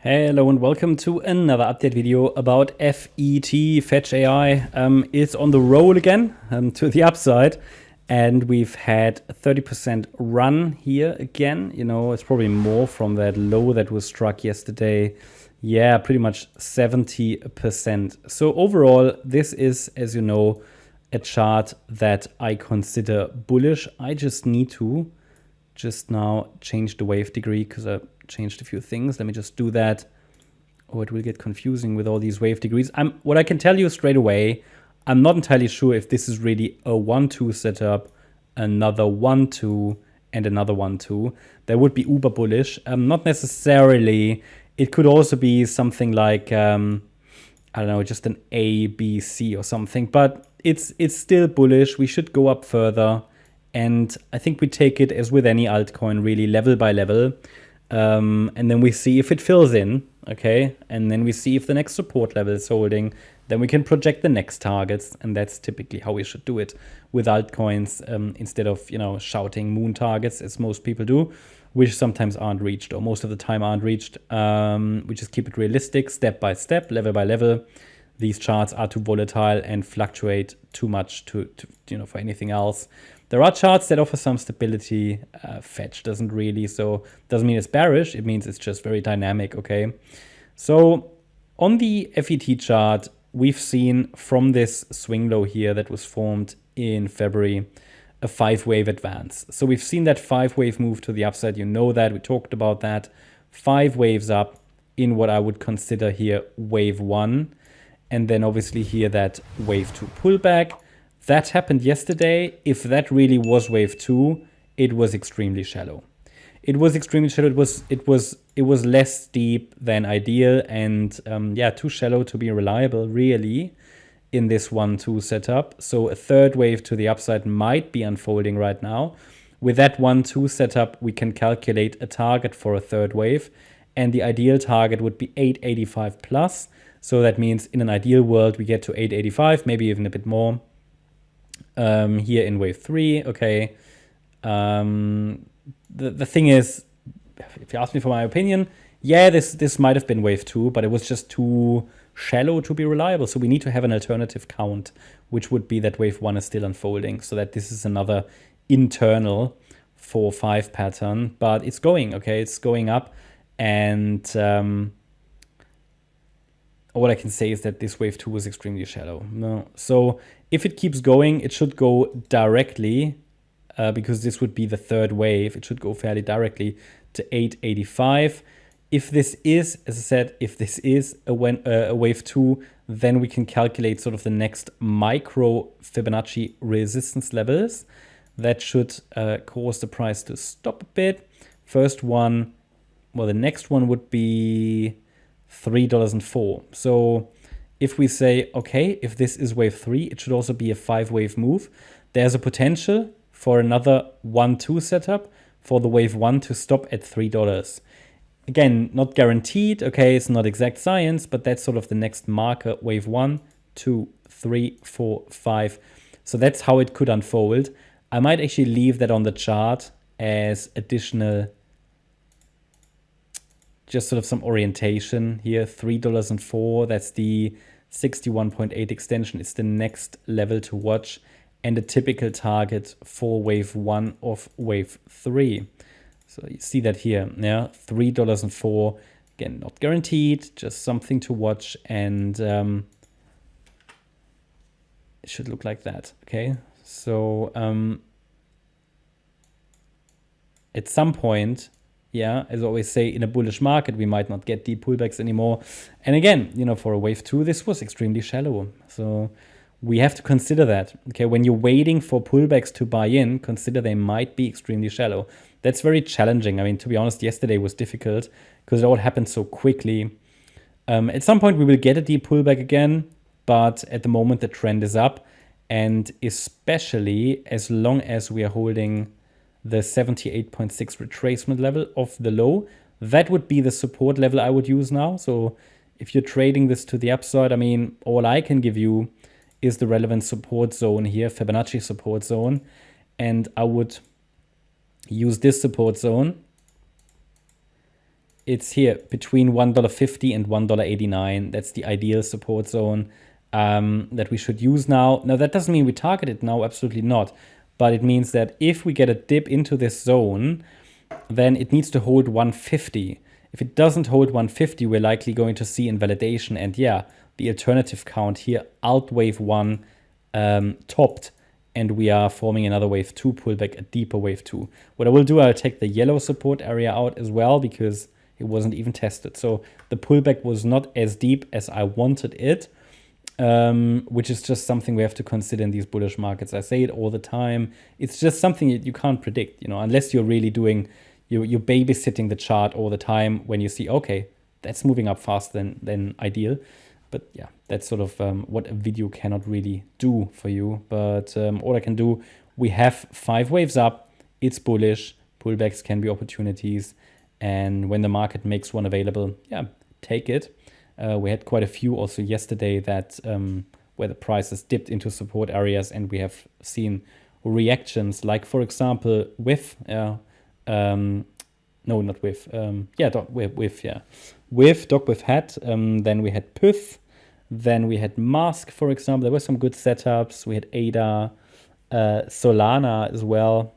Hello and welcome to another update video about FETCH.AI. It's on the roll again to the upside, and we've had a 30% run here again. You know, it's probably more from that low that was struck yesterday. Yeah, pretty much 70%. So overall, this is, as you know, a chart that I consider bullish. I just need to now change the wave degree because I changed a few things. Let me just do that. Oh, it will get confusing with all these wave degrees. What I can tell you straight away, I'm not entirely sure if this is really a 1-2 setup, another 1-2, and another 1-2. That would be uber bullish. Not necessarily. It could also be something like, I don't know, just an A, B, C or something. But it's still bullish. We should go up further. And I think we take it as with any altcoin, really level by level. And then we see if it fills in, okay? And then we see if the next support level is holding. Then we can project the next targets. And that's typically how we should do it with altcoins, instead of, you know, shouting moon targets as most people do, which sometimes aren't reached or most of the time aren't reached. We just keep it realistic, step by step, level by level. These charts are too volatile and fluctuate too much to you know, for anything else. There are charts that offer some stability. Fetch doesn't really, so doesn't mean it's bearish. It means it's just very dynamic, okay? So on the FET chart, we've seen from this swing low here that was formed in February, a 5-wave advance. So we've seen that 5-wave move to the upside. You know that, we talked about that. 5 waves up in what I would consider here wave 1. And then obviously here that wave 2 pullback. That happened yesterday. If that really was wave 2, it was extremely shallow. It was extremely shallow. It was less steep than ideal, and yeah, too shallow to be reliable really in this 1-2 setup. So a third wave to the upside might be unfolding right now. With that 1-2 setup, we can calculate a target for a third wave, and the ideal target would be 885 plus. So that means in an ideal world, we get to 885, maybe even a bit more. Here in wave 3, okay. The thing is, if you ask me for my opinion, yeah, this might have been wave 2, but it was just too shallow to be reliable. So we need to have an alternative count, which would be that wave 1 is still unfolding, so that this is another internal 4-5 pattern. But it's going, okay, it's going up. And what I can say is that this wave 2 was extremely shallow. No. So if it keeps going, it should go directly, because this would be the third wave. It should go fairly directly to 885. If this is, as I said, if this is a wave 2, then we can calculate sort of the next micro Fibonacci resistance levels. That should cause the price to stop a bit. First one, well, the next one would be $3.04. So if we say, okay, if this is wave 3, it should also be a 5-wave move. There's a potential for another 1-2 setup for the wave 1 to stop at $3. Again, not guaranteed, okay, it's not exact science, but that's sort of the next marker, wave 1, 2, 3, 4, 5. So that's how it could unfold. I might actually leave that on the chart as additional, just sort of some orientation here. $3.04, that's the 61.8 extension. It's the next level to watch, and a typical target for wave 1 of wave 3. So you see that here, yeah, $3.04. Again, not guaranteed, just something to watch, and it should look like that, okay? So at some point, yeah, as I always say, in a bullish market, we might not get deep pullbacks anymore. And again, you know, for a wave 2, this was extremely shallow. So we have to consider that. Okay, when you're waiting for pullbacks to buy in, consider they might be extremely shallow. That's very challenging. I mean, to be honest, yesterday was difficult because it all happened so quickly. At some point, we will get a deep pullback again, but at the moment, the trend is up. And especially as long as we are holding the 78.6 retracement level of the low, that would be the support level I would use now. So if you're trading this to the upside, I mean, all I can give you is the relevant support zone here, Fibonacci support zone. And I would use this support zone it's here between $1.50 and $1.89. That's the ideal support zone that we should use now. Now, that doesn't mean we target it now, absolutely not. But it means that if we get a dip into this zone, then it needs to hold 150. If it doesn't hold 150, we're likely going to see invalidation. And yeah, the alternative count here, alt wave 1 topped, and we are forming another wave 2 pullback, a deeper wave 2. What I will do, I'll take the yellow support area out as well because it wasn't even tested. So the pullback was not as deep as I wanted it, which is just something we have to consider in these bullish markets. I say it all the time. It's just something you can't predict, unless you're really you're babysitting the chart all the time when you see, okay, that's moving up faster than ideal. But yeah, that's sort of what a video cannot really do for you. But all I can do, we have 5 waves up. It's bullish. Pullbacks can be opportunities. And when the market makes one available, yeah, take it. We had quite a few also yesterday that where the prices dipped into support areas, and we have seen reactions like, for example, with no, not with. With Dog with Hat. Then we had Pyth. Then we had Mask, for example. There were some good setups. We had ADA, Solana as well,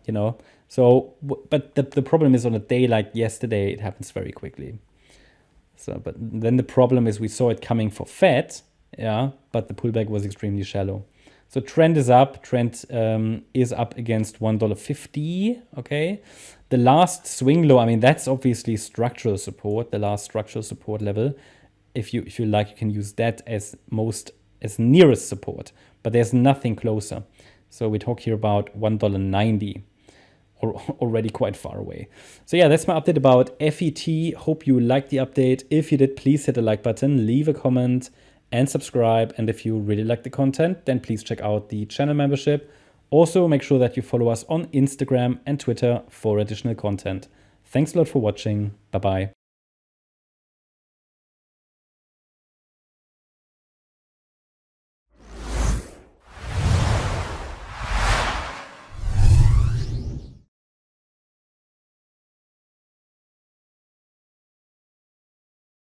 So, but the problem is on a day like yesterday, it happens very quickly. So, but then the problem is we saw it coming for FET, but the pullback was extremely shallow. So trend is up. Trend is up against $1.50. Okay, the last swing low. I mean, that's obviously structural support. The last structural support level. If you like, you can use that as nearest support. But there's nothing closer. So we talk here about $1.90. Already quite far away. So yeah, that's my update about FET. Hope you liked the update. If you did, please hit the like button, leave a comment, and subscribe. And if you really like the content, then please check out the channel membership. Also, make sure that you follow us on Instagram and Twitter for additional content. Thanks a lot for watching. Bye-bye.